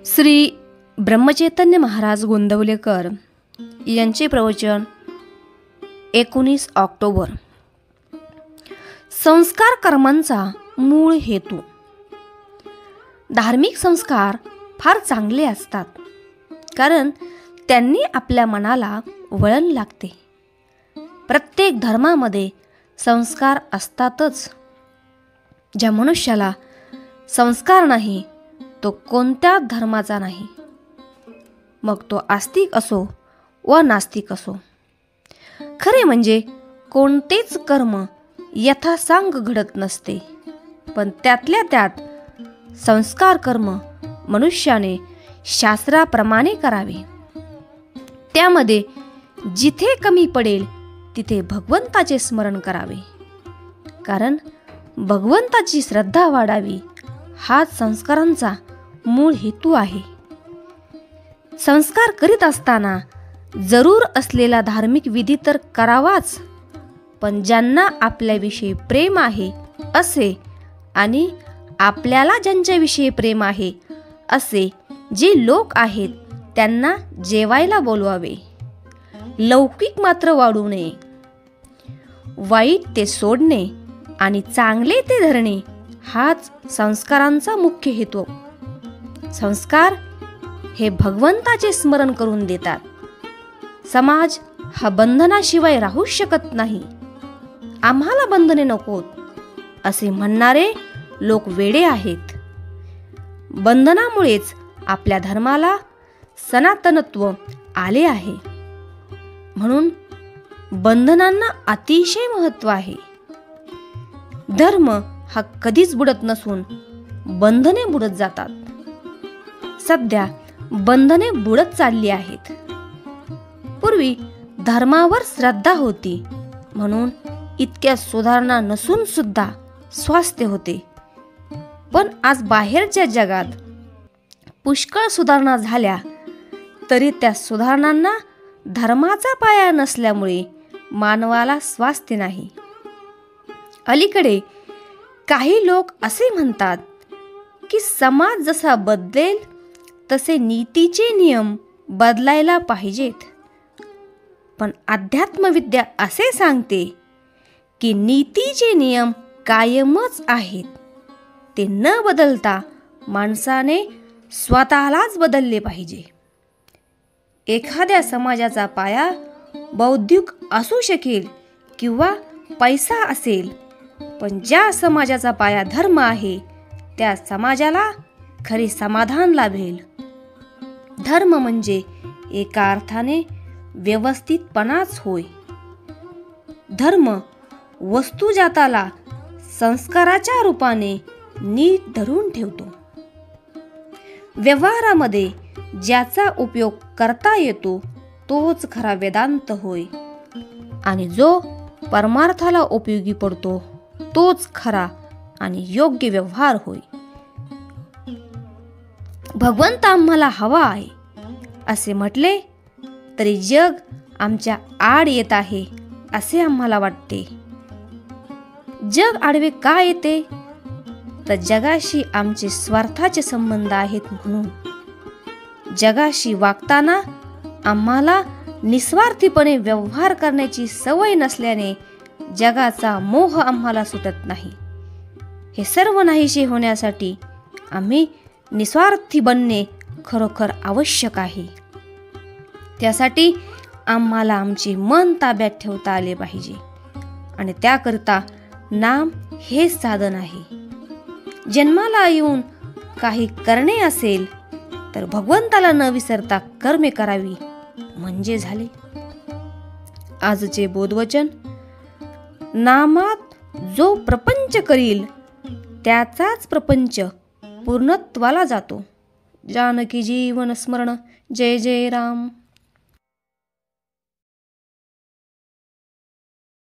श्री ब्रह्मचैतन्य महाराज गोंदवलेकर यांचे प्रवचन 19 ऑक्टोबर. संस्कार कर्मांचा मूळ हेतू. धार्मिक संस्कार फार चांगले असतात, कारण त्यांनी आपल्या मनाला वळण लागते. प्रत्येक धर्मामध्ये संस्कार असतातच. ज्या मनुष्याला संस्कार नाही तो कोणत्या धर्माचा नाही, मग तो आस्तिक असो व नास्तिक असो. खरे म्हणजे कोणतेच कर्म यथासांग घडत नसते, पण त्यातल्या त्यात संस्कार कर्म मनुष्याने शास्त्राप्रमाणे करावे. त्यामध्ये जिथे कमी पडेल तिथे भगवंताचे स्मरण करावे, कारण भगवंताची श्रद्धा वाढावी हाच संस्कारांचा मूळ हेतू आहे. संस्कार करीत असताना जरूर असलेला धार्मिक विधी तर करावाच, पण ज्यांना आपल्याविषयी प्रेम आहे असे आणि आपल्याला ज्यांच्याविषयी प्रेम आहे असे जे लोक आहेत त्यांना जेवायला बोलवावे. लौकिक मात्र वाढू नये. वाईट ते सोडणे आणि चांगले ते धरणे हाच संस्कारांचा मुख्य हेतू. संस्कार हे भगवंताचे स्मरण करून देतात. समाज हा बंधनाशिवाय राहू शकत नाही. आम्हाला बंधने नकोत असे म्हणणारे लोक वेडे आहेत. बंधनामुळेच आपल्या धर्माला सनातनत्व आले आहे. म्हणून बंधनांना अतिशय महत्त्व आहे. धर्म हा कधीच बुडत नसून बंधने बुडत जातात. सध्या बंधने बुडत चालली आहेत. पूर्वी धर्मावर श्रद्धा होती म्हणून इतक्या सुधारणा नसून सुद्धा स्वास्थ्य होते. पण आज बाहेरच्या जगात पुष्कळ सुधारणा झाल्या तरी त्या सुधारणांना धर्माचा पाया नसल्यामुळे मानवाला स्वास्थ्य नाही. अलीकडे काही लोक असे म्हणतात की समाज जसा बदलेल तसे नीतीचे नियम बदलायला पाहिजेत. पण अध्यात्मविद्या असे सांगते की नीतीचे नियम कायमच आहेत. ते न बदलता माणसाने स्वतःलाच बदलले पाहिजे. एखाद्या समाजाचा पाया बौद्धिक असू शकेल किंवा पैसा असेल, पण ज्या समाजाचा पाया धर्म आहे त्या समाजाला खरे समाधान लाभेल. धर्म म्हणजे एका अर्थाने व्यवस्थितपणाच होय. धर्म वस्तुजाताला संस्काराच्या रूपाने नीट धरून ठेवतो. व्यवहारामध्ये ज्याचा उपयोग करता येतो तोच खरा वेदांत होय, आणि जो परमार्थाला उपयोगी पडतो तोच खरा आणि योग्य व्यवहार होय. भगवंत आम्हाला हवा आहे असे म्हटले तरी जग आमच्या आड येत आहे असे आम्हाला वाटते. जग आडवे का येते? तर जगाशी आमचे स्वार्थाचे संबंध आहेत म्हणून. जगाशी वागताना आम्हाला निस्वार्थीपणे व्यवहार करण्याची सवय नसल्याने जगाचा मोह आम्हाला सुटत नाही. हे सर्व नाहीसे होण्यासाठी आम्ही निस्वार्थी बनणे खरोखर आवश्यक आहे. त्यासाठी आम्हाला आमचे मन ताब्यात ठेवता आले पाहिजे, आणि त्याकरिता नाम हेच साधन आहे. जन्माला येऊन काही करणे असेल तर भगवंताला न विसरता कर्मे करावी म्हणजे झाले. आजचे बोधवचन. नामात जो प्रपंच करील त्याचाच प्रपंच पूर्णत्वाला जातो. जानकी जीवन स्मरण. जय जय राम.